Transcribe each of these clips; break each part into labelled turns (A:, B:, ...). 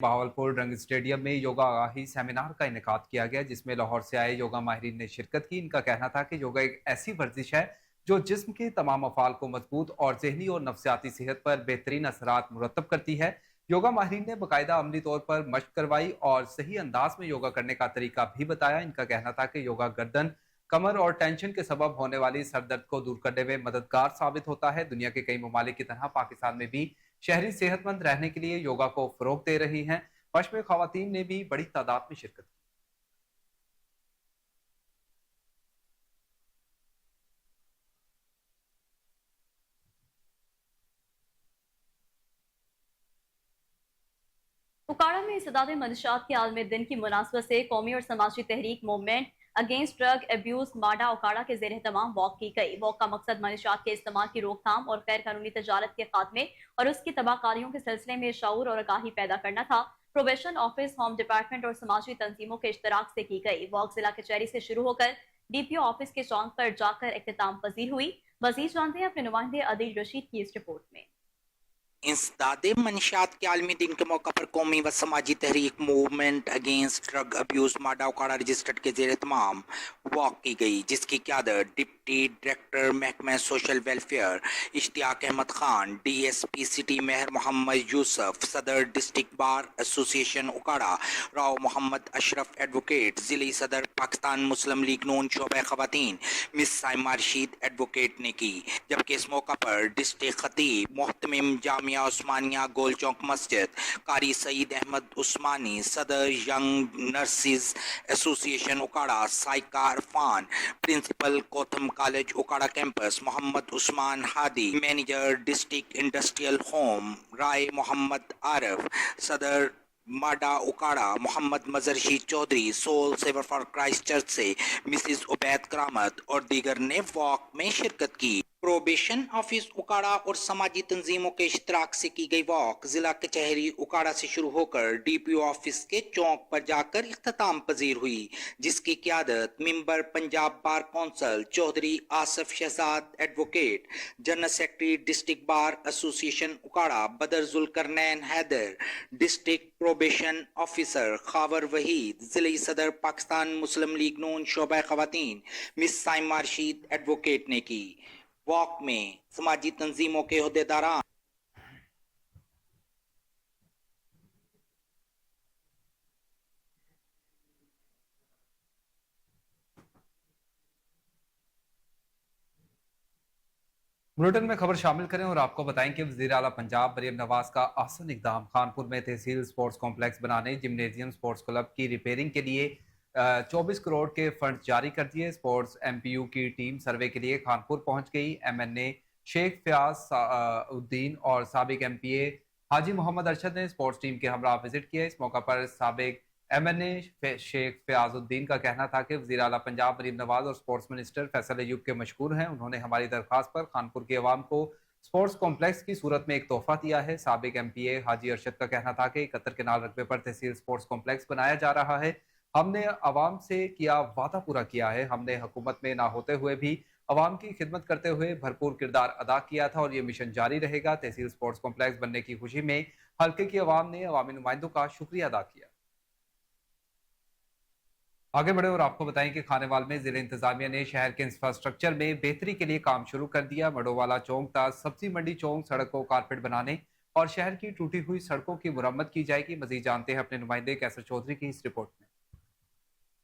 A: बहावलपुर रंग स्टेडियम में योगा आगाही सेमिनार का इनेकाद किया गया, जिसमें लाहौर से आए योगा माहिरीन ने शिरकत की। इनका कहना था कि योगा एक ऐसी वर्जिश है जो जिस्म के तमाम अफाल को मजबूत और जहनी और नफ्सियाती सेहत पर बेहतरीन असरात मुरतब करती है। योगा माहिरीन ने बाकायदा अमली तौर पर मशक करवाई और सही अंदाज में योगा करने का तरीका भी बताया। इनका कहना था कि योगा गर्दन, कमर और टेंशन के सबब होने वाली सरदर्द को दूर करने में मददगार साबित होता है। दुनिया के कई ममालिक की तरह पाकिस्तान में भी शहरी सेहतमंद रहने के लिए योगा को फरोग दे रही हैं। मश में खवातीन ने भी बड़ी तादाद में शिरकत की।
B: उकाड़ा में सदात मंशात के आलमी दिन की मुनासबत से कौमी और समाजी तहरीक मूवमेंट अगेंस्ट ड्रग एब्यूज माडा उकाड़ा के जेर तमाम वॉक की गई। वॉक का मकसद मंशात के इस्तेमाल की रोकथाम और गैर कानूनी तजारत के खात्मे और उसकी तबाहकारियों के सिलसिले में शऊर और आगाही पैदा करना था। प्रोबेशन ऑफिस, होम डिपार्टमेंट और समाजी तंजीमों के इश्तराक से की गई। वॉक जिला कचहरी से शुरू होकर DPO ऑफिस के चौक पर जाकर इख्तिताम पजीर हुई। मजीद जानते हैं अपने नुमाइंदे आदिल रशीद की इस रिपोर्ट में।
C: इंसदादे मंशात के आलमी दिन के मौका पर कौमी व समाजी तहरीक मूवमेंट अगेंस्ट ड्रग अब्यूज माडा उकाड़ा रजिस्टर्ड के जेर तमाम वॉक की गई, जिसकी क़यादत डिप्टी डायरेक्टर महकमा social welfare Ishtiaq Ahmed Khan, DSP city Mehar Mohammad Yusuf, सदर district bar association Okara Rao Mohammad Ashraf advocate, जिली सदर पाकिस्तान मुस्लिम लीग नून शोबा खवातीन मिस साइमा रशीद एडवोकेट ने की। जबकि इस मौका पर डिस्ट्रिक्ट खतीब मोहतमिम जामिया उस्मानिया गोल चौक मस्जिद कारी सईद अहमद उस्मानी, सदर young nurses association Okara Saika Irfan, principal कोथम college Okara campus Mohammad Usman Hadi, manager district industrial home Rai Mohammad Arif, सदर माडा Okara Mohammad Mazhar Rashid Chaudhry, soul saver for Christ church से मिसिस उबैद करामत और दीगर ने वॉक में शिरकत की। प्रोबेशन ऑफिस उकाड़ा और समाजी तंजीमों के इश्तराक से की गई वॉक जिला कचहरी उकाड़ा से शुरू होकर DPO ऑफिस के चौक पर जाकर इख्तिताम पजीर हुई, जिसकी क़यादत member Punjab bar council Chaudhry Asif Shahzad advocate, general secretary district bar association Okara Badar Zulqarnain Haider, district probation officer Khawar Waheed, जिले सदर पाकिस्तान मुस्लिम लीग नून शोबा खवातीन मिस साइमा रशीद एडवोकेट ने की। वॉक में समाजी तंजीमों के अहदेदारान
A: बुलेटिन में खबर शामिल करें और आपको बताएं कि वज़ीर आला पंजाब मरियम नवाज का आसन इकदाम। खानपुर में तहसील स्पोर्ट्स कॉम्प्लेक्स बनाने, जिम्नेजियम स्पोर्ट्स क्लब की रिपेयरिंग के लिए 24 करोड़ के फंड जारी कर दिए। स्पोर्ट्स MPU की टीम सर्वे के लिए खानपुर पहुंच गई। MNA शेख फयाज उद्दीन और साबिक MPA हाजी मोहम्मद अरशद ने स्पोर्ट्स टीम के हमरा विजिट किया। इस मौका पर साबिक MNA शेख फयाजुद्दीन का कहना था कि वज़ीर आला पंजाब मरीम नवाज और स्पोर्ट्स मिनिस्टर फैसल अयूब के मशहूर हैं। उन्होंने हमारी दरख्वास्त पर खानपुर के अवाम को स्पोर्ट्स कॉम्प्लेक्स की सूरत में एक तोहफा दिया है। साबिक MPA हाजी अरशद का कहना था कि 71 केनाल रकबे पर तहसील स्पोर्ट्स कॉम्प्लेक्स बनाया जा रहा है। हमने अवाम से किया वादा पूरा किया है। हमने हुकूमत में ना होते हुए भी अवाम की खिदमत करते हुए भरपूर किरदार अदा किया था और ये मिशन जारी रहेगा। तहसील स्पोर्ट्स कॉम्प्लेक्स बनने की खुशी में हल्के की अवाम ने अवामी नुमाइंदों का शुक्रिया अदा किया। आगे बढ़े और आपको बताएं कि खानेवाल में जिला इंतजामिया ने शहर के इंफ्रास्ट्रक्चर में बेहतरी के लिए काम शुरू कर दिया। मडोवाला चौक तक सब्जी मंडी चौक सड़क को कारपेट बनाने और शहर की टूटी हुई सड़कों की मुरम्मत की जाएगी। मजीद जानते हैं अपने नुमाइंदे कैसर चौधरी की इस रिपोर्ट में।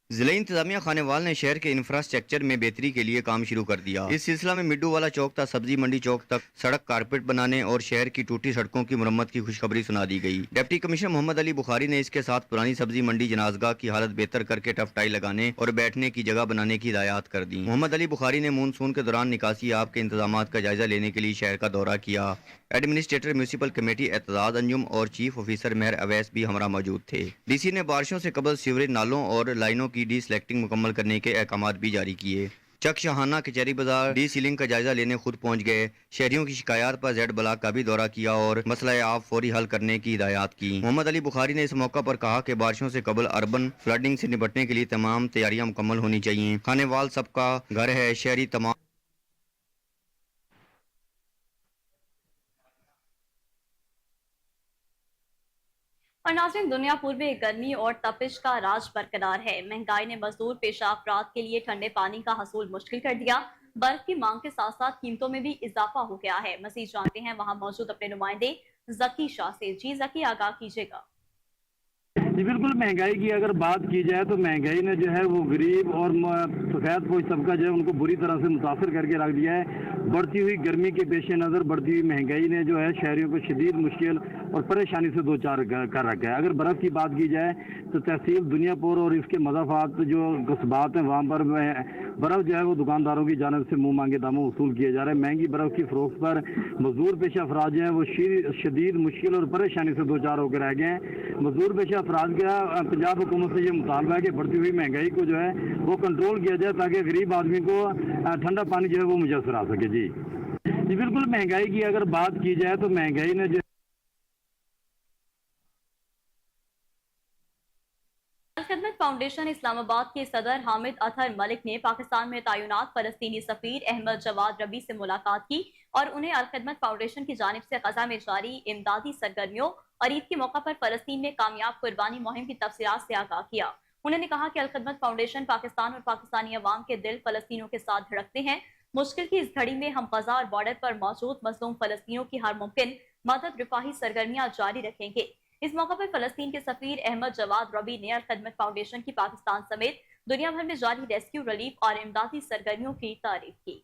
D: जिला इंतजामिया खानेवाल ने शहर के इंफ्रास्ट्रक्चर में बेहतरी के लिए काम शुरू कर दिया। इस सिलसिला में मिड्डू वाला चौक तक सब्जी मंडी चौक तक सड़क कारपेट बनाने और शहर की टूटी सड़कों की मुरम्मत की खुशखबरी सुना दी गई। डिप्टी कमिश्नर मोहम्मद अली बुखारी ने इसके साथ पुरानी सब्जी मंडी जनाजगाह की हालत बेहतर करके टफटाई लगाने और बैठने की जगह बनाने की हिदायत कर दी। मोहम्मद अली बुखारी ने मानसून के दौरान निकासी आब के इंतजाम का जायजा लेने के लिए शहर का दौरा किया। Administrator municipal committee Aitzaz Anjum और चीफ ऑफिसर मेहर अवैस भी हमारा मौजूद थे। DC ने बारिशों से कबल सीवरेज नालों और लाइनों की डी सिलेक्टिंग मुकम्मल करने के अहकाम भी जारी किए। चक शहाना कचहरी बाजार डी सीलिंग का जायजा लेने खुद पहुंच गए। शहरियों की शिकायत पर जेड ब्लॉक का भी दौरा किया और मसला आप फौरी हल करने की हिदायत की। मोहम्मद अली बुखारी ने इस मौका पर कहा कि बारिशों से कबल अर्बन फ्लडिंग से निपटने के लिए तमाम तैयारियां मुकम्मल होनी चाहिए। खानेवाल सबका घर है, शहरी तमाम
B: और नाज़रीन, दुनिया भर में गर्मी और तपिश का राज बरकरार है। महंगाई ने मजदूर पेशा अफराद के लिए ठंडे पानी का हसूल मुश्किल कर दिया। बर्फ की मांग के साथ साथ कीमतों में भी इजाफा हो गया है। मजीद जानते हैं वहां मौजूद अपने नुमाइंदे जकी शाह से। जी जकी, आगाह कीजिएगा।
E: जी बिल्कुल, महंगाई की अगर बात की जाए तो महंगाई ने जो है वो गरीब और सफेद पोश तबका जो है उनको बुरी तरह से मुतासर करके रख दिया है। बढ़ती हुई गर्मी के पेश नज़र बढ़ती हुई महंगाई ने जो है शहरियों को शदीद मुश्किल और परेशानी से दो चार कर रखा है। अगर बर्फ़ की बात की जाए तो तहसील दुनियापुर और इसके मज़ाफ़ात जो कस्बात हैं वहाँ पर बर्फ़ जो है वो दुकानदारों की जानब से मुँह मांगे दामों वसूल किए जा रहे हैं। महंगी बर्फ़ की फ़रोख्त पर मजदूर पेशा अफराद जो हैं वो शदीद मुश्किल और परेशानी से दो चार होकर रह गए हैं। मजदूर पेशा अफराद का पंजाब हुकूमत से ये मुतालबा है कि बढ़ती हुई महंगाई को जो है वो कंट्रोल किया जाए ताकि गरीब आदमी को ठंडा पानी जो है वो मुयसर आ सके। जी जी बिल्कुल, महंगाई की अगर बात की जाए तो महंगाई ने जो
B: खिदमत फाउंडेशन इस्लामाबाद के सदर हामिद अतहर मलिक ने पाकिस्तान में तैनात फलस्तीनी सफीर अहमद जवाद रबी से मुलाकात की और उन्हें अल खिदमत फाउंडेशन की जानिब से गजा में जारी इमदादी सरगर्मियों और ईद के मौका पर फलस्तीन में कामयाब कुर्बानी मुहिम की तफसीलात से आगाह किया। उन्होंने कहा कि अल खिदमत फाउंडेशन पाकिस्तान और पाकिस्तानी अवाम के दिल फलस्तीनों के साथ धड़कते हैं। मुश्किल की इस घड़ी में हम गजा और बॉर्डर पर मौजूद मजलूम फलस्तीनियों की हर मुमकिन मदद रिफाही सरगर्मियां जारी रखेंगे। इस मौका पर फलस्तीन के सफीर अहमद जवाद रबी ने अल खिदमत फाउंडेशन की पाकिस्तान समेत दुनिया भर में जारी रेस्क्यू, रिलीफ और इमदादी सरगर्मियों की तारीफ की।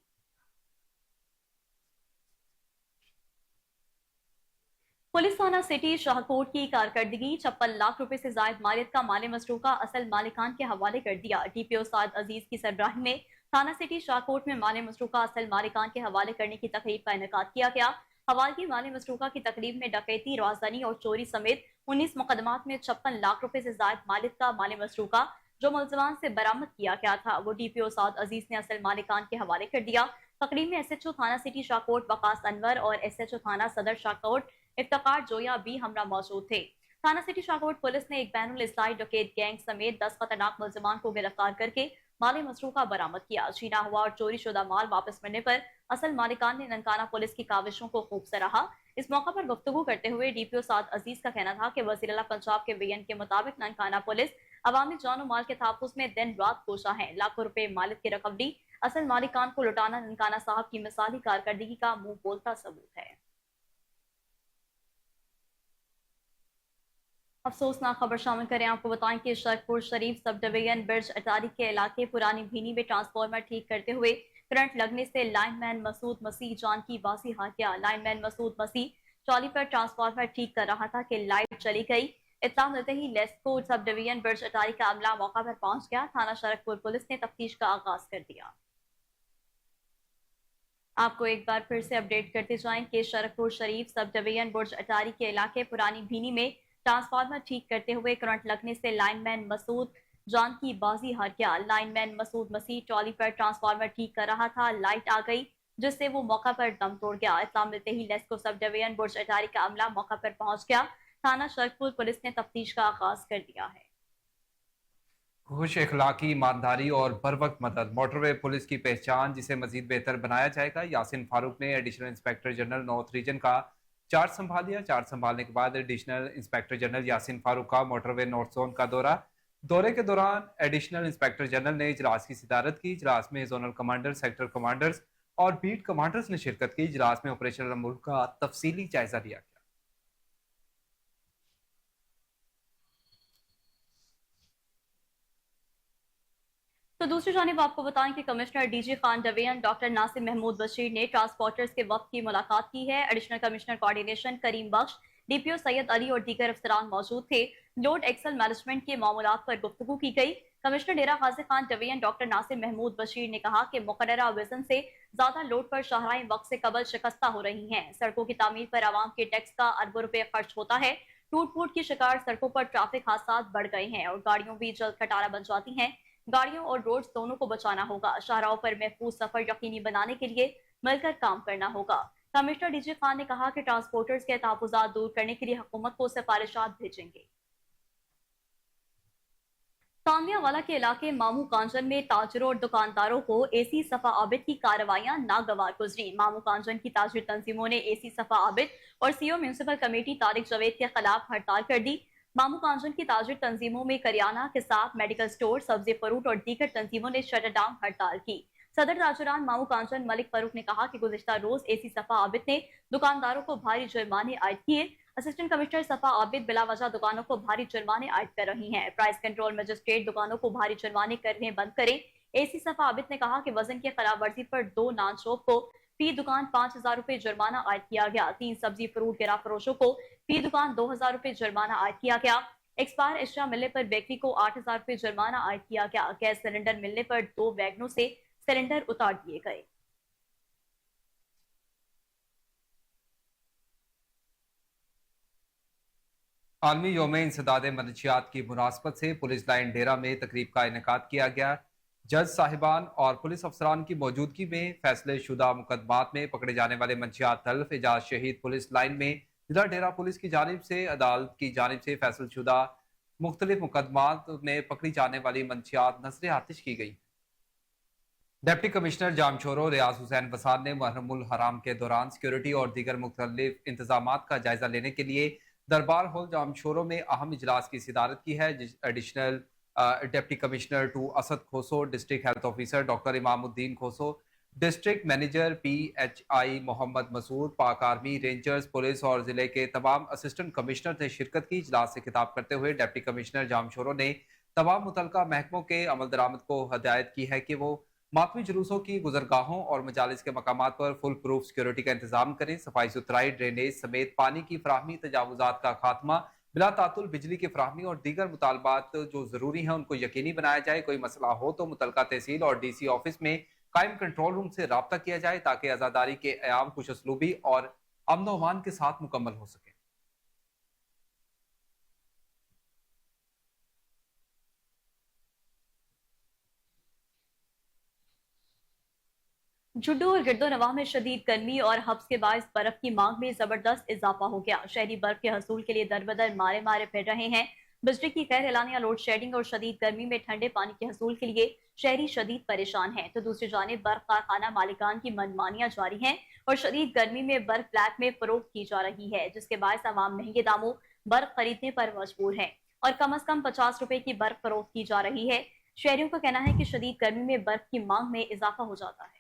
B: पुलिस थाना सिटी शाहकोट की कारकर्दगी 56 लाख रुपए से जायद मालियत का माल मसरूका असल मालिकान के हवाले कर दिया। डीपीओ साद अजीज की सरबराही में थाना सिटी शाहकोट में माल मसरूका असल मालिकान के हवाले करने की तकरीब का इनेकाद किया गया। हवालगी माल मसरूका की तकरीब में डकैती, राजधानी और चोरी समेत 19 मुकदमात में 56 लाख रुपए से जायद मालिक का माल मसरूका जो मुलजमान से बरामद किया गया था वो डीपीओ साद अजीज ने असल मालिकान के हवाले कर दिया। तकरीब में एसएचओ थाना सिटी शाहकोट वकास अनवर और एसएचओ थाना सदर शाहकोट इफ्तार जोया भी हमरा मौजूद थे। थाना सिटी शाहकोट पुलिस ने एक बैनुल इस्लाही डकैत गैंग समेत 10 खतरनाक मुलजमान को गिरफ्तार करके माल मसरूका बरामद किया। छीना हुआ और चोरी शुदा माल वापस मिलने पर असल मालिकान ने ननकाना पुलिस की काविशों को खूब सराहा। इस मौका पर गुफ्तगू करते हुए डीपीओ साद अजीज का कहना था कि वज़ीर आला पंजाब के बयान के मुताबिक ननकाना पुलिस अवामी जान माल के तहफ़्फ़ुज़ में दिन रात कोशा है। लाखों रुपए मालिक की रिकवरी, असल मालिकान को लुटाना ननकाना साहब की मिसाली कारकर्दगी का मुंह बोलता सबूत है। अफसोसनाक खबर शामिल करें, आपको बताएं कि शरकपुर शरीफ सब डिवीजन बिरज अटारी के इलाके पुरानी भीनी में ट्रांसफार्मर ठीक करते हुए करंट लगने से लाइनमैन मसूद मसीह जान की बाजी हार गया। लाइनमैन मसूद मसीह ट्रॉली पर ट्रांसफार्मर ठीक कर रहा था कि लाइट चली गई। इत्तला मिलते ही लेस्को सब डिवीजन बिरज अटारी का अमला मौका पर पहुंच गया। थाना शरकपुर पुलिस ने तफ्तीश का आगाज कर दिया। आपको एक बार फिर से अपडेट करते जाएं कि शरकपुर शरीफ सब डिवीजन बुर्ज अटारी के इलाके पुरानी भीनी में ट्रांसफार्मर ठीक करते हुए करंट लगने से लाइनमैन मसूद जान की बाजी हार गया। लाइनमैन मसूद मसीह ट्रॉली पर ट्रांसफार्मर ठीक कर रहा था, लाइट आ गई जिससे वो मौका पर दम तोड़ गया। इत्तला मिलते ही लेस्को सब डिवीजन बुर्ज अटारी का अमला मौका पर पहुंच गया। थाना शरकपुर पुलिस ने तफ्तीश का आगाज कर दिया है।
A: खुश इखलाकी, ईमानदारी और बर वक्त मदद मोटरवे पुलिस की पहचान, जिसे मजीद बेहतर बनाया जाएगा। यासिन फारूक ने additional inspector general north region का चार्ज संभाल लिया। चार्ज संभालने के बाद additional inspector general Yasin Farooq का मोटरवे नॉर्थ जोन का दौरे के दौरान एडिशनल इंस्पेक्टर जनरल ने इजलास की सदारत की। इजलास में जोनल कमांडर, सेक्टर कमांडर्स और बीट कमांडर्स ने शिरकत की। इजलास में ऑपरेशनल अमूर का तफसीली जायजा लिया गया।
B: तो दूसरी जानिब आपको बताएं कि commissioner DG Khan division doctor Nasir Mahmood Bashir ने ट्रांसपोर्टर्स के वक्त की मुलाकात की है। Additional commissioner coordination Karim Bakhsh, DPO Syed Ali और दीगर अफसरान मौजूद थे। लोड एक्सल मैनेजमेंट के मामूलात पर गुफ्तगू की गई। कमिश्नर डेरा गाजी खान डिवीजन डॉक्टर नासिर महमूद बशीर ने कहा कि मुकर्ररा विजन से ज्यादा लोड पर शाहराएं वक्त से कबल शिकस्ता हो रही हैं। सड़कों की तामीर पर आवाम के टैक्स का अरबों रुपए खर्च होता है। टूट फूट की शिकार सड़कों पर ट्रैफिक हादसा बढ़ गए हैं और गाड़ियों भी जल्द खटारा बन जाती हैं। गाड़ियों और रोड्स दोनों को बचाना होगा। शाहराहों पर महफूज सफर यकीनी बनाने के लिए मिलकर काम करना होगा। कमिश्नर डीजी खान ने कहा कि ट्रांसपोर्टर्स के तहफ़्फ़ुज़ात दूर करने के लिए हुकूमत को सिफारिशात भेजेंगे। तांदियावाला के इलाके मामू कांजन में ताजरों और दुकानदारों को एसी सफा आबिद की कार्रवाइयां नागवार गुजरी। मामू कांजन की ताजिर तंजीमों ने एसी सफा आबिद और CO municipal committee Tariq Javed के खिलाफ हड़ताल कर दी। मामू कांचन की ताजिर तंजीमों में करियाना के साथ मेडिकल स्टोर, सब्जी फरूट और दीगर तंजीमों ने शटर डाउन हड़ताल की। सदर ताजुरान मामू कांचन मलिक फरूक ने कहा कि गुज़िश्ता रोज एसी सफा आबिद ने दुकानदारों को भारी जुर्माने आयद किए। असिस्टेंट कमिश्नर सफा आबिद बिला वजह दुकानों को भारी जुर्माने आयद कर रही हैं। प्राइस कंट्रोल मजिस्ट्रेट दुकानों को भारी जुर्माने करने बंद करें। एसी सफा आबिद ने कहा कि वजन की खिलाफ वर्जी पर 2 नान शॉप को फी दुकान 5,000 रुपए जुर्माना आयद किया गया। 3 सब्जी फ्रूट गिरा फरोशों को फी दुकान 2,000 रुपए जुर्माना आयद किया गया। एक्सपायर अशिया मिलने पर बेकरी को 8,000 रुपए जुर्माना आयद किया गया। गैस सिलेंडर मिलने पर 2 वैगनों से सिलेंडर उतार दिए गए।
A: आलमी योम इंसदाद मनशियात की मुनासबत से पुलिस लाइन डेरा में तकरीब का इनेकाद किया गया। जज साहिबान और पुलिस अफसरान की मौजूदगी में फैसले शुदा मुकदमात में पकड़े जाने वाले मंशियात तल्फ एजाज शहीद पुलिस लाइन में जिला डेरा पुलिस की जानिब से अदालत की जानिब से फैसल शुदा मुख्तलिफ मुकदमात में पकड़ी जाने वाली मंशियात नजर आतिश की गई। डिप्टी कमिश्नर जामशोरो रियाज हुसैन वसाद ने मुहर्रमुल हराम के दौरान सिक्योरिटी और दीगर मुख्तलिफ इंतजामात का जायजा लेने के लिए दरबार हॉल जामशोरो में अहम इजलास की सिदारत की है। Additional deputy commissioner two Asad Khoso, district health officer doctor Imamuddin Khoso, district manager PHI Mohammad Masood, Pak army, rangers, police और जिले के तमाम असिस्टेंट कमिश्नर ने शिरकत की। इजलास से खिताब करते हुए डिप्टी कमिश्नर जामशोरो ने तमाम मुतलका महकमों के अमल दरामद को हदायत की है कि वो मातमी जुलूसों की गुजरगाहों और मजालिस के मकामात पर फुल प्रूफ सिक्योरिटी का इंतजाम करें। सफाई सुथराई, ड्रेनेज समेत पानी की फराहमी, तजावुजात का खात्मा, बिला तातुल बिजली की फराहमी और दीगर मुतालबात जो जरूरी हैं उनको यकीनी बनाया जाए। कोई मसला हो तो मुतलका तहसील और DC ऑफिस में कायम कंट्रोल रूम से राब्ता किया जाए ताकि आज़ादारी के क़याम खुशअस्लूबी और अमन व अमान के साथ मुकम्मल हो सके।
B: जुड्डू और गिरदोनवा में शदीद गर्मी और हब्स के बायस बर्फ की मांग में जबरदस्त इजाफा हो गया। शहरी बर्फ के हसूल के लिए दरबदर मारे मारे फिर रहे हैं। बिजली की गैर एलानिया लोड शेडिंग और शदीद गर्मी में ठंडे पानी के हसूल के लिए शहरी शदीद परेशान हैं, तो दूसरी जानिब बर्फ कारखाना मालिकान की मनमानियां जारी हैं और शदीद गर्मी में बर्फ ब्लैक में फरोख्त की जा रही है, जिसके बायस आवाम महंगे दामों बर्फ खरीदने पर मजबूर है और कम अज कम 50 रुपए की बर्फ फरोख्त की जा रही है। शहरियों का कहना है कि शदीद गर्मी में बर्फ की मांग में इजाफा हो जाता है।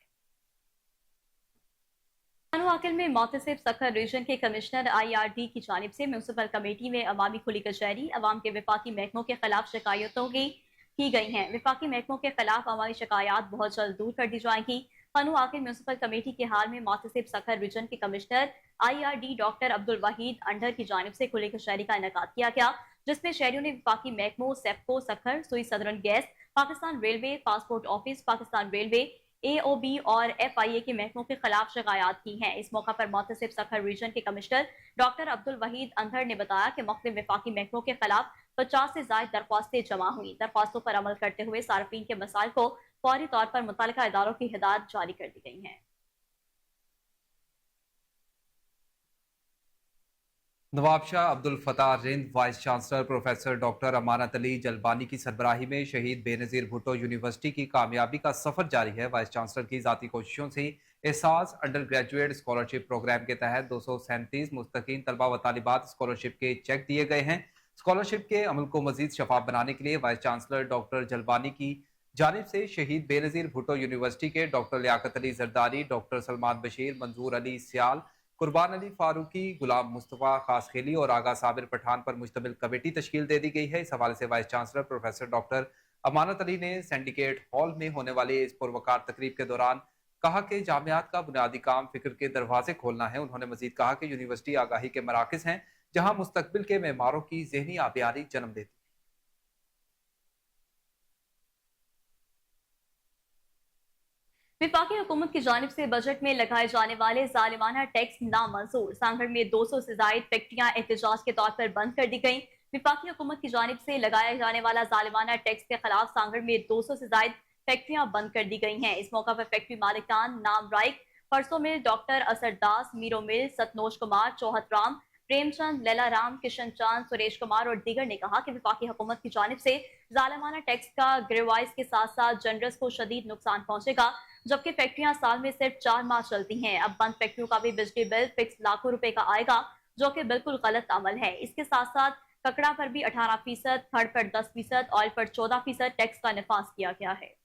B: वाकिल में मोतसिब सखर रीजन के कमिश्नर IRD की जानिब से म्यूनसिपल कमेटी में अवामी खुली कचहरी अवाम के विफाकी महकमों के खिलाफ शिकायतों की गई हैं। विफाकी महकमों के खिलाफ अवामी शिकायत बहुत जल्द दूर कर दी जाएंगी। पनु वाकिल म्यूनसिपल कमेटी के हाल में मोतसिब सखर रीजन के commissioner IRD doctor Abdul Waheed under की जानिब से खुली कचहरी का इनेकाद किया गया, जिसमें शहरियों ने विफाकी महकमों सेप्को, सखर, सुई southern gas, Pakistan railway, passport office, Pakistan railway, AOB और FIA के महकमों के खिलाफ शिकायत की हैं। इस मौका पर मोतसिब सखर रीजन के कमिश्नर डॉक्टर अब्दुल वहीद अंधर ने बताया कि मुख्तलिफ विफाकी महकमों के खिलाफ 50 से ज्यादा दरख्वास्तें जमा हुई। दरख्वास्तों पर अमल करते हुए सार्फिन के मसाइल को फौरी तौर पर मुतल्लिका इदारों की हिदायत जारी कर दी गई हैं।
A: Nawab Shah Abdul Fatah Rind vice chancellor professor doctor Amanat Ali Jalbani की सरबराही में शहीद बेनज़ीर भुट्टो यूनिवर्सिटी की कामयाबी का सफर जारी है। वाइस चांसलर की ज़ाती कोशिशों से एहसास अंडर ग्रेजुएट स्कॉलरशिप प्रोग्राम के तहत 237 मुस्तकीन तलबा व तालिबात स्कॉलरशिप के चेक दिए गए हैं। स्कॉलरशिप के अमल को मजीद शफाफ बनाने के लिए वाइस चांसलर डॉक्टर जलबानी की जानिब से शहीद बेनज़ीर भुट्टो यूनिवर्सिटी के डॉक्टर लियाकत अली जरदारी, डॉक्टर सलमान बशीर, मंजूर अली सियाल, कुर्बान अली फारूकी, गुलाम मुस्तफ़ा खासखेली और आगा साबिर पठान पर मुश्तमिल कमेटी तश्कील दे दी गई है। इस हवाले से vice chancellor professor doctor Amanat Ali ने सिंडिकेट हॉल में होने वाली इस पुरवकार तकरीब के दौरान कहा कि जामियात का बुनियादी काम फिक्र के दरवाजे खोलना है। उन्होंने मजीद कहा कि यूनिवर्सिटी आगाही के मराकज़ हैं जहाँ मुस्तकबिल के मेमारों की ज़हनी आबियारी जन्म देती है।
B: विफाकी हुकूमत की जानिब से बजट में लगाए जाने वाले जालिमाना टैक्स नामंजूर। सांगड़ में 200 से जायद फैक्ट्रियां एहतजाज के तौर पर बंद कर दी गई। विफाकी हुकूमत की जानिब से लगाया जाने वाला जालिमाना टैक्स के खिलाफ सांगड़ में 200 से जायद फैक्ट्रियां बंद कर दी गई हैं। इस मौका पर फैक्ट्री मालिकान नाम राइक, परसों मिल, डॉक्टर असरदास, मीरो मिल, सतनोज कुमार, चौहत राम, प्रेमचंद, लैला राम, किशन चांद, सुरेश कुमार और दीगर ने कहा कि विफाकी हुकूमत की जानिब से जालिमाना टैक्स का ग्रेवाइज के साथ साथ जनरस को शदीद नुकसान पहुंचेगा, जबकि फैक्ट्रियां साल में सिर्फ 4 माह चलती हैं। अब बंद फैक्ट्रियों का भी बिजली बिल फिक्स लाखों रुपए का आएगा, जो कि बिल्कुल गलत अमल है। इसके साथ साथ ककड़ा पर भी 18%, खड़ पर 10%, ऑयल पर 14% टैक्स का नफाज किया गया है।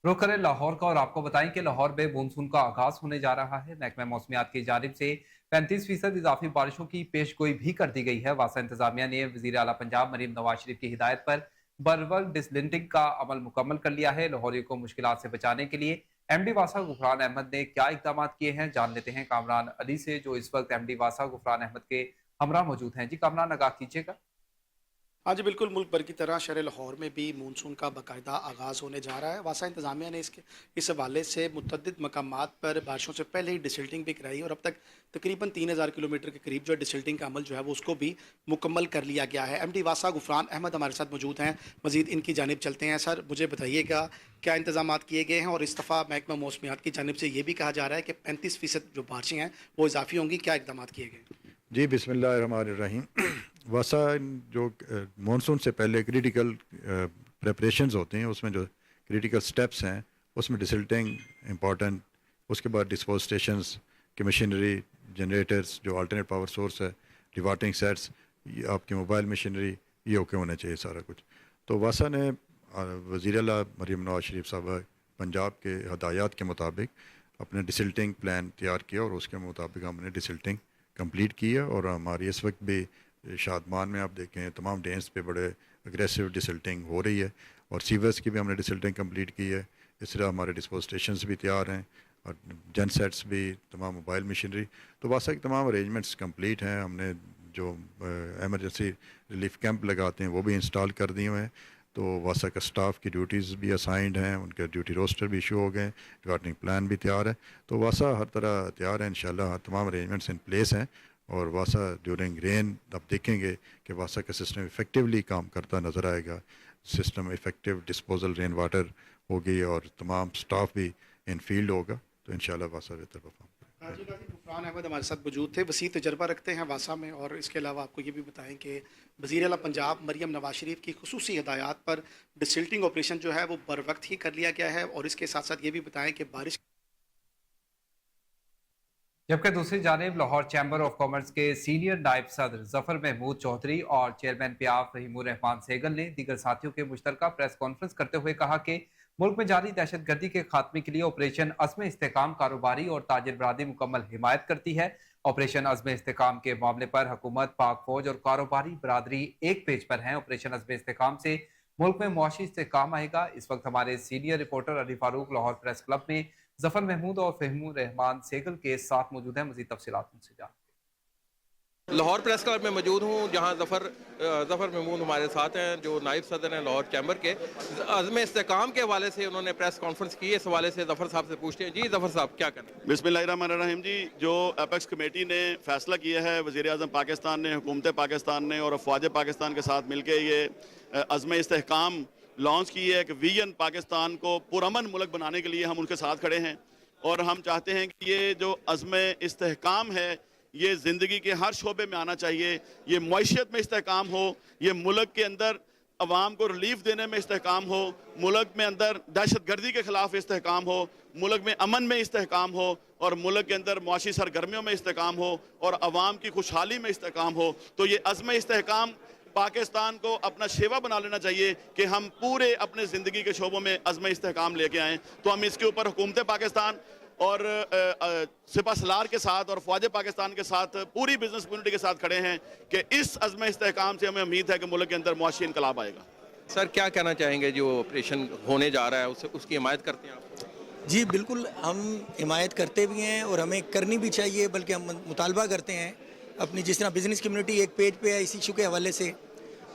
A: रुख करें लाहौर का और आपको बताएं कि लाहौर में मानसून का आगाज होने जा रहा है। महकमा मौसमियात की जानिब से 35% इजाफी बारिशों की पेशगोई भी कर दी गई है। वासा इंतजामिया ने वजीर आला पंजाब मरीम नवाज शरीफ की हिदायत पर बरवक्त डिसलिंटिंग का अमल मुकम्मल कर लिया है। लाहौरियों को मुश्किलात से बचाने के लिए एमडी वासा गुफरान अहमद ने क्या इकदाम किए हैं, जान लेते हैं कामरान अली से, जो इस वक्त एमडी वासा गुफरान अहमद के हमरा मौजूद हैं। जी कामरान, आगाह कीजिएगा।
F: हाँ जी बिल्कुल, मुल्क भर की तरह शहर लाहौर में भी मानसून का बाकायदा आगाज़ होने जा रहा है। वासा इंतजामिया ने इस हवाले से मुतअद्दिद मकामात पर बारिशों से पहले ही डिसल्टिंग भी कराई और अब तक तकरीबन 3000 किलोमीटर के करीब जो डिसल्टिंग का अमल जो है वो उसको भी मुकम्मल कर लिया गया है। एमडी वासा गुफरान अहमद हमारे साथ मौजूद हैं, मज़ीद इनकी जानिब चलते हैं। सर, मुझे बताइएगा क्या इंतजाम किए गए हैं, और इस दफ़ा महकमा मौसमियात की जानिब से ये भी कहा जा रहा है कि 35% जो बारिशें हैं वो इजाफी होंगी, क्या इकदाम किए गए?
G: जी बिस्मिल्लाहिर्रहमानिर्रहीम। वासा जो मानसून से पहले क्रिटिकल प्रेपरेशंस होते हैं, उसमें जो क्रिटिकल स्टेप्स हैं उसमें डिसल्टिंग इम्पॉर्टेंट, उसके बाद डिस्पोज स्टेशंस की मशीनरी, जनरेटर्स, जो अल्टरनेट पावर सोर्स है, रिवाटरिंग सेट्स, ये आपकी मोबाइल मशीनरी, ये ओके होना चाहिए सारा कुछ। तो वासा ने वज़ीर आला मरीम नवाज शरीफ साहब पंजाब के हदायत के मुताबिक अपने डिसल्टिंग प्लान तैयार किया और उसके मुताबिक हमने डिसल्टिंग कंप्लीट की है। और हमारी इस वक्त भी शादमान में आप देखें तमाम डेंस पे बड़े अग्रेसिव डिसल्टिंग हो रही है, और सीवर्स की भी हमने डिसल्टिंग कंप्लीट की है। इस तरह हमारे डिस्पोज स्टेशंस भी तैयार हैं और जन सेट्स भी, तमाम मोबाइल मशीनरी। तो वासा के तमाम अरेंजमेंट्स कंप्लीट हैं। हमने जो एमरजेंसी रिलीफ कैंप लगाते हैं वो भी इंस्टॉल कर दिए हुए हैं। तो वासा का स्टाफ की ड्यूटीज़ भी असाइंड हैं, उनके ड्यूटी रोस्टर भी इशू हो गए, रिगार्डिंग प्लान भी तैयार है। तो वासा हर तरह तैयार है इंशाल्लाह, तमाम अरेंजमेंट्स इन प्लेस हैं। और वासा ड्यूरिंग रेन आप देखेंगे कि वासा का सिस्टम इफ़ेक्टिवली काम करता नज़र आएगा। System effective disposal rain water होगी और तमाम स्टाफ भी इन फील्ड होगा, तो इंशाल्लाह वासा बेहतर परफॉर्म करेगा।
F: जी गुफरान अहमद हमारे साथ मौजूद थे, वसी तजर्बा रखते हैं वासा में। और इसके अलावा आपको ये भी बताएं कि वज़ीर आला पंजाब मरीम नवाज शरीफ की खुसूसी हिदायत पर डिसल्टिंग ऑपरेशन जो है वो बर वक्त ही कर लिया गया है। और इसके साथ साथ ये भी बताएं कि बारिश,
A: जबकि दूसरी जानिब लाहौर चैम्बर ऑफ कॉमर्स के सीनियर नायब सदर जफर महमूद चौधरी और चेयरमैन पियाफ रहीमुर रहमान सेगल ने दीगर साथियों के मुश्तरका प्रेस कॉन्फ्रेंस करते हुए कहा कि मुल्क में जारी दहशतगर्दी के खात्मे के लिए ऑपरेशन अज़्म इस्तेकाम कारोबारी और ताजिर बरादरी मुकम्मल हिमायत करती है। ऑपरेशन अज़्म इस्तेकाम के मामले पर हुकूमत, पाक फौज और कारोबारी बरादरी एक पेज पर हैं। ऑपरेशन अज़्म इस्तेकाम से मुल्क में मुआशी इस्तेकाम आएगा। इस वक्त हमारे senior reporter Ali Farooq Lahore press club में जफर महमूद और फहीमुर रहमान सेगल के साथ मौजूद हैं। मज़ीद तफसीलात उनसे जान।
H: लाहौर प्रेस क्लब में मौजूद हूँ, जहाँ ज़फ़र महमूद हमारे साथ हैं, जो नायब सदर हैं लाहौर चैम्बर के। अज़्म इस्तेकाम के हवाले से उन्होंने प्रेस कॉन्फ्रेंस की। इस हवाले से ज़फ़र साहब से पूछते हैं। जी ज़फ़र साहब, क्या करें?
I: बिस्मिल्लाहिर्रहमानिर्रहीम। जी, जो एपेक्स कमेटी ने फ़ैसला किया है, वज़ीर आज़म पाकिस्तान ने, हुकूमत पाकिस्तान ने और अफवाज पाकिस्तान के साथ मिल के ये अज़्म इस्तेकाम लॉन्च की है कि विजन पाकिस्तान को पुरअमन मुल्क बनाने के लिए हम उनके साथ खड़े हैं। और हम चाहते हैं कि ये जो अज़्म इस्तेकाम है ये ज़िंदगी के हर शोबे में आना चाहिए। ये मईशत में इस्तेकाम हो, ये मुल्क के अंदर अवाम को रिलीफ देने में इस्तेकाम हो, मुल्क में अंदर दहशतगर्दी के ख़िलाफ़ इस्तेकाम हो, मुल्क में अमन में इस्तेकाम हो, और मुल्क के अंदर मुआशी सरगर्मियों में इस्तेकाम हो, और अवाम की खुशहाली में इस्तेकाम हो। तो ये अज़्म इस्तेकाम पाकिस्तान को अपना शेवा बना लेना चाहिए कि हम पूरे अपने ज़िंदगी के शोबों में अज़्म इस्तेकाम लेके आएँ। तो हम इसके ऊपर हुकूमत पाकिस्तान और सिपा सलार के साथ और फ़ौज पाकिस्तान के साथ पूरी बिजनेस कम्युनिटी के साथ खड़े हैं कि इस अज़्म इस्तेकाम से हमें उम्मीद है कि मुल्क के अंदर मुआशी इनकलाब आएगा।
H: सर, क्या कहना चाहेंगे जो ऑपरेशन होने जा रहा है उसकी हिमायत करते हैं आप?
J: जी बिल्कुल, हम हिमायत करते भी हैं और हमें करनी भी चाहिए, बल्कि हम मुतालबा करते हैं अपनी, जिस तरह बिज़नेस कम्युनिटी एक पेज पे है, इस इशू के हवाले से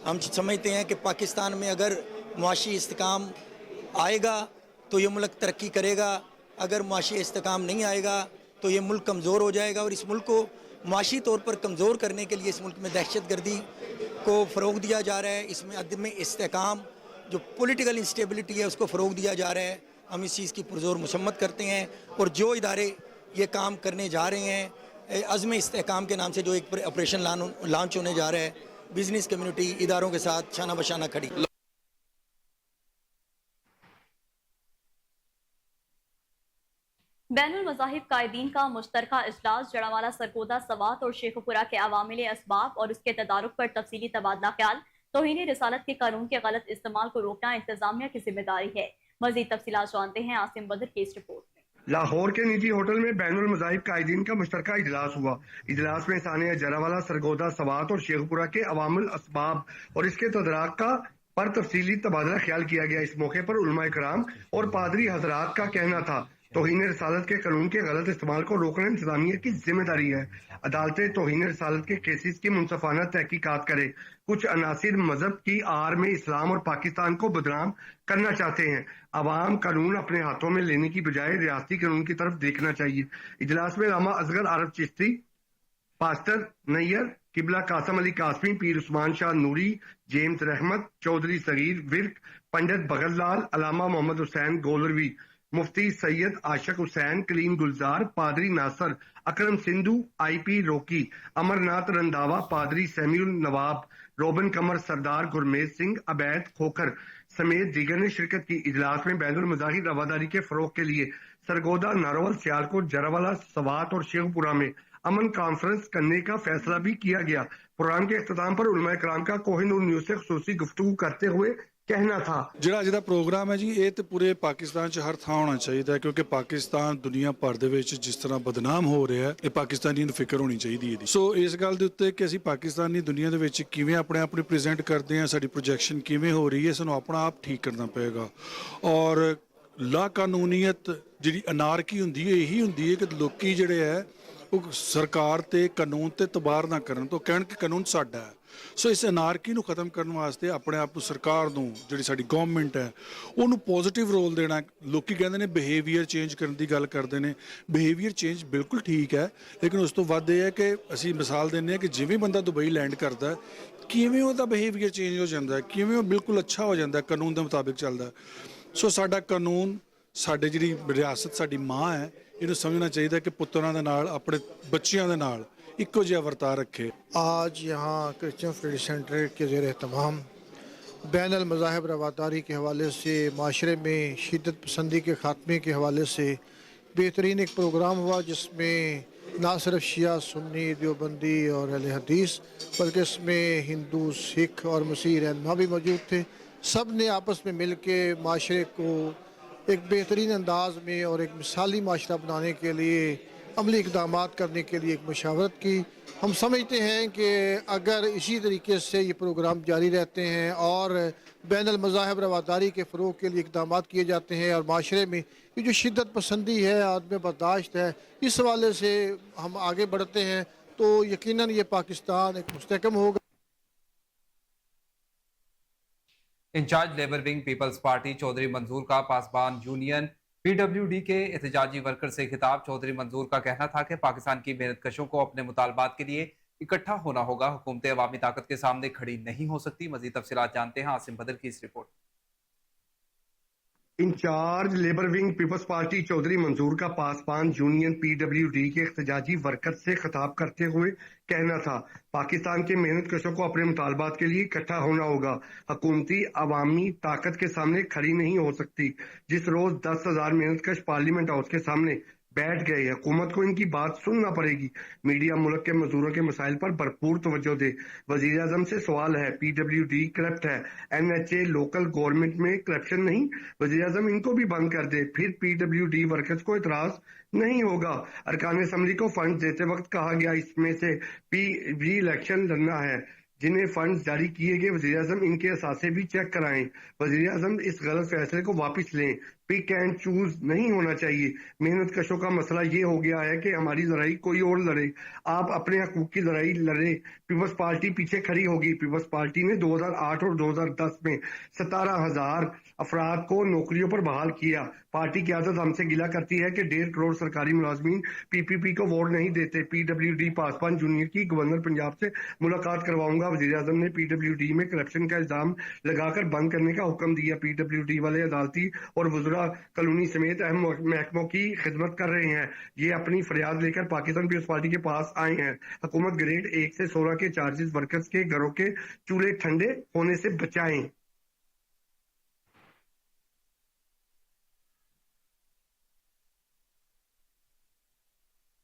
J: हम समझते हैं कि पाकिस्तान में अगर मुआशी इस्तेकाम आएगा तो ये मुल्क तरक्की करेगा, अगर मुआशी इस्तेकाम नहीं आएगा तो ये मुल्क कमज़ोर हो जाएगा। और इस मुल्क को मुआशी तौर पर कमज़ोर करने के लिए इस मुल्क में दहशतगर्दी को फ़रोग़ दिया जा रहा है, इसमें अदम इस्तेकाम जो पॉलिटिकल इंस्टेबिलिटी है उसको फ़रोग़ दिया जा रहा है। हम इस चीज़ की पुरज़ोर मशम्मत करते हैं, और जो इदारे ये काम करने जा रहे हैं अज़्म इस्तेहकाम के नाम से जो एक ऑपरेशन लॉन्च होने जा रहा है, बिजनेस कम्युनिटी इदारों के साथ शाना बशाना खड़ी।
B: बैनुल मज़ाहिब कायदीन का मुश्तरका इजलास जड़ावाला सरगोदा सवात और शेखपुरा के अवामिल असबाब और उसके तदारुक पर तफसीली तबादला ख्याल। तौहीन रिसालत के कानून के गलत इस्तेमाल को रोकना इंतजामिया की जिम्मेदारी है। मज़ीद तफसीलात जानते हैं आसिम बदर की इस रिपोर्ट में।
K: लाहौर के निजी होटल में बैनुल मज़ाहिब कायदीन का मुश्तरका इजलास हुआ। इजलास में सानिया जरावाला, सरगोदा सवात और शेखपुरा के अवामिल असबाब और इसके तदराक का पर तफसीली तबादला ख्याल किया गया। इस मौके पर उलमा इकराम और पादरी हजरात का कहना था तौहीन रिसालत के कानून के गलत इस्तेमाल को रोकना इंतजामिया की जिम्मेदारी है। अदालतें तौहीन रिसालत के केसेस की मुंसफाना तहकीकात करे। कुछ अनासिर मजहब की आड़ में इस्लाम और पाकिस्तान को बदनाम करना चाहते हैं। अवाम कानून अपने हाथों में लेने की बजाय रियासती कानून की तरफ देखना चाहिए। इजलास में अल्लामा असगर आरफ चिश्ती, पास्टर नैयर, किबला कासम अली कासमी, पीर उस्मान शाह नूरी, जेम्स रहमत, चौधरी सगीर विर्क, पंडित भगत लाल, अलामा मोहम्मद हुसैन गोलरवी, मुफ्ती सैयद आशक हुसैन, कलीम गुलजार, पादरी नासर, अकरम सिंधु, IP रोकी, अमरनाथ रंधावा, पादरी सैम्यूल नवाब, रोबन कमर सरदार, गुरमेज सिंह, अबैद खोखर समेत दीगर ने शिरकत की। इजलास में बैनुल मज़ाहिब रवादारी के फरोग के लिए सरगोदा, नारोवल, सियालकोट, जरावाला, सवात और शेखपुरा में अमन कॉन्फ्रेंस करने का फैसला भी किया गया। प्रोग्राम के इख्तिताम पर उलमा इकराम का कोहिनूर न्यूज़ से खुसूसी गुफ्तगू करते हुए कहना था,
L: ਜਿਹੜਾ ਪ੍ਰੋਗਰਾਮ ਹੈ ਜੀ ਇਹ ਤੇ ਪੂਰੇ ਪਾਕਿਸਤਾਨ 'ਚ ਹਰ ਥਾਂ ਹੋਣਾ ਚਾਹੀਦਾ ਕਿਉਂਕਿ ਪਾਕਿਸਤਾਨ ਦੁਨੀਆ ਭਰ ਦੇ ਵਿੱਚ ਜਿਸ ਤਰ੍ਹਾਂ ਬਦਨਾਮ ਹੋ ਰਿਹਾ ਹੈ ਇਹ ਪਾਕਿਸਤਾਨੀਆਂ ਨੂੰ ਫਿਕਰ ਹੋਣੀ ਚਾਹੀਦੀ ਹੈ। ਸੋ ਇਸ ਗੱਲ ਦੇ ਉੱਤੇ ਕਿ ਅਸੀਂ ਪਾਕਿਸਤਾਨੀ ਦੁਨੀਆ ਦੇ ਵਿੱਚ ਕਿਵੇਂ ਆਪਣੇ ਆਪ ਨੂੰ ਪ੍ਰੈਜ਼ੈਂਟ ਕਰਦੇ ਹਾਂ, ਸਾਡੀ ਪ੍ਰੋਜੈਕਸ਼ਨ ਕਿਵੇਂ ਹੋ ਰਹੀ ਹੈ, ਸਾਨੂੰ ਆਪਣਾ ਆਪ ਠੀਕ ਕਰਨਾ ਪਏਗਾ। ਔਰ ਲਾ ਕਾਨੂੰਨੀਅਤ ਜਿਹੜੀ ਅਨਾਰਕੀ ਹੁੰਦੀ ਹੈ ਇਹੀ ਹੁੰਦੀ ਹੈ ਕਿ ਲੋਕੀ ਜਿਹੜੇ ਹੈ ਉਹ ਸਰਕਾਰ ਤੇ ਕਾਨੂੰਨ ਤੇ ਤਬਾਰ ਨਾ ਕਰਨ ਤੋਂ ਕਹਿਣ ਕਿ ਕਾਨੂੰਨ ਸਾਡਾ ਹੈ। ਸੋ ਇਸ ਅਨਾਰਕੀ ਨੂੰ ਖਤਮ ਕਰਨ ਵਾਸਤੇ ਆਪਣੇ ਆਪ ਨੂੰ ਸਰਕਾਰ ਨੂੰ ਜਿਹੜੀ ਸਾਡੀ ਗਵਰਨਮੈਂਟ ਹੈ ਉਹਨੂੰ ਪੋਜ਼ਿਟਿਵ ਰੋਲ ਦੇਣਾ। ਲੋਕੀ ਕਹਿੰਦੇ ਨੇ ਬਿਹੇਵੀਅਰ ਚੇਂਜ ਕਰਨ ਦੀ ਗੱਲ ਕਰਦੇ ਨੇ, ਬਿਹੇਵੀਅਰ ਚੇਂਜ ਬਿਲਕੁਲ ਠੀਕ ਹੈ ਲੇਕਿਨ ਉਸ ਤੋਂ ਵੱਧ ਇਹ ਹੈ ਕਿ ਅਸੀਂ ਮਿਸਾਲ ਦਿੰਦੇ ਹਾਂ ਕਿ ਜਿਵੇਂ ਬੰਦਾ ਦੁਬਈ ਲੈਂਡ ਕਰਦਾ ਕਿਵੇਂ ਉਹਦਾ ਬਿਹੇਵੀਅਰ ਚੇਂਜ ਹੋ ਜਾਂਦਾ, ਕਿਵੇਂ ਉਹ ਬਿਲਕੁਲ ਅੱਛਾ ਹੋ ਜਾਂਦਾ, ਕਾਨੂੰਨ ਦੇ ਮੁਤਾਬਿਕ ਚੱਲਦਾ। ਸੋ ਸਾਡਾ ਕਾਨੂੰਨ ਸਾਡੇ ਜਿਹੜੀ ਰਿਆਸਤ ਸਾਡੀ ਮਾਂ ਹੈ ਇਹਨੂੰ ਸਮਝਣਾ ਚਾਹੀਦਾ ਕਿ ਪੁੱਤਰਾਂ ਦੇ ਨਾਲ ਆਪਣੇ ਬੱਚਿਆਂ ਦੇ ਨਾਲ इको जिहा वर्ताव रखे।
M: आज यहाँ क्रिश्चियन फ्रीडम सेंटर के ज़ेर एहतमाम बैनुल मज़ाहिब रवादारी के हवाले से माशरे में शिद्दत पसंदी के ख़ात्मे के हवाले से बेहतरीन एक प्रोग्राम हुआ जिसमें ना सिर्फ शिया, सुन्नी, देवबंदी और अहले हदीस बल्कि इसमें हिंदू, सिख और मसीह रहनुमा भी मौजूद थे। सब ने आपस में मिल के माशरे को एक बेहतरीन अंदाज में और एक मिसाली माशरा बनाने के लिए अमली इक़दामात करने के लिए एक मशावरत की। हम समझते हैं कि अगर इसी तरीके से ये प्रोग्राम जारी रहते हैं और बैनुल मज़ाहिब रवादारी के फ़रोग़ के लिए इक़दामात किए जाते हैं और माशरे में ये जो शिद्दत पसंदी है, आदम बर्दाश्त है, इस हवाले से हम आगे बढ़ते हैं तो यकीनन ये पाकिस्तान एक मुस्तहकम होगा।
A: In charge labour wing Peoples Party Chaudhry Manzoor का पासबान यूनियन PWD के एहतजाजी वर्कर से खिताब। चौधरी मंजूर का कहना था कि पाकिस्तान की मेहनतकशों को अपने मुतालबात के लिए इकट्ठा होना होगा। हुकूमतें अवामी ताकत के सामने खड़ी नहीं हो सकती। मजीद तफसीलात जानते हैं आसिम बदर की इस report.
K: In charge labour wing Peoples Party Chaudhry Manzoor का पासबान यूनियन PWD के एहतजाजी वर्कर से खिताब करते हुए कहना था, पाकिस्तान के मेहनतकशों को अपने मुतालबात के लिए इकट्ठा होना होगा। हुकूमती अवामी ताकत के सामने खड़ी नहीं हो सकती। जिस रोज 10,000 मेहनतकश पार्लियामेंट हाउस के सामने बैठ गए, हुकूमत को इनकी बात सुनना पड़ेगी। मीडिया मुल्क के मजदूरों के मसाइल पर भरपूर तवज्जो दे। वजीर आजम से सवाल है, PWD करप्ट है, NHA लोकल गवर्नमेंट में करप्शन नहीं, वजीर आजम इनको भी बंद कर दे, फिर PWD वर्कर्स को इतराज नहीं होगा। अरकान असम्बली को फंड देते वक्त कहा गया इसमें से री इलेक्शन लड़ना है। जिन्हें फंड जारी किए गए वजीर आजम इनके असासे भी चेक कराएं। वजीर आजम इस गलत फैसले को वापस लें। पिक एंड चूज नहीं होना चाहिए। मेहनत कशों का मसला ये हो गया है कि हमारी लड़ाई कोई और लड़े, आप अपने हकूक की लड़ाई लड़े। पीपल्स पार्टी पीछे खड़ी होगी। पीपल्स पार्टी ने 2008 और 2010 में 17,000 अफराद को नौकरियों पर बहाल किया। पार्टी की आदत हमसे गिला करती है कि 1.5 करोड़ सरकारी मुलाजमीन PPP को वोट नहीं देते। PWD पासबान जूनियर की गवर्नर पंजाब से मुलाकात करवाऊंगा। वजीर आजम ने PWD में करप्शन का इल्जाम लगाकर बंद करने का हुक्म दिया। PWD वाले अदालती और वज़रा दाखिला कॉलोनी समेत अहम महकमों की खिदमत कर रहे हैं। ये अपनी फरियाद लेकर पाकिस्तान पीपल्स पार्टी के पास आए हैं। हुकूमत ग्रेड 1 से 16 के चार्जेस वर्कर्स के घरों के चूल्हे ठंडे होने से बचाएं।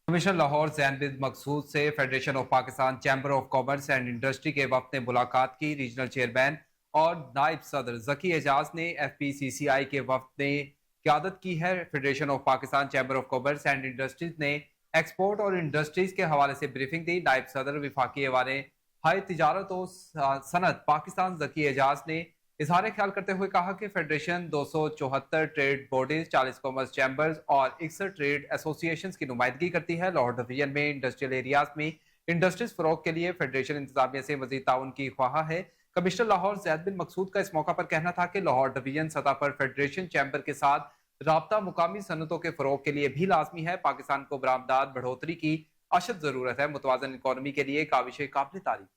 A: कमिश्नर लाहौर ज़ैन बिन मकसूद से federation of Pakistan chamber of commerce and industry के वक्त ने मुलाकात की। रीजनल चेयरमैन और नायब सदर जकी एजाज ने FPCCI के वक्त ने क़यादत की है। Federation of Pakistan chamber of commerce and industries ने एक्सपोर्ट और इंडस्ट्रीज के हवाले से ब्रीफिंग दी। नायब सदर वफाकी एवाने हाई तिजारत और सनत पाकिस्तान जकी एजाज ने इजहार ख्याल करते हुए कहा कि federation 274 trade bodies, 40 commerce chambers और 61 ट्रेड एसोसिएशन की नुमाइंदगी करती है। लाहौर डिवीजन में इंडस्ट्रियल एरियाज में इंडस्ट्रीज फरोग के लिए फेडरेशन इंतजामिया से मजीद ताउन की ख्वाह है। कमिश्नर लाहौर ज़ैद बिन मकसूद का इस मौका पर कहना था कि लाहौर डिवीजन सतह पर फेडरेशन चैम्बर के साथ राब्ता मुकामी सनतों के फरोग के लिए भी लाजमी है। पाकिस्तान को बरामदात बढ़ोतरी की अशद जरूरत है। मुतवाज़न इकॉनमी के लिए काविशें काबिल तारीफ है।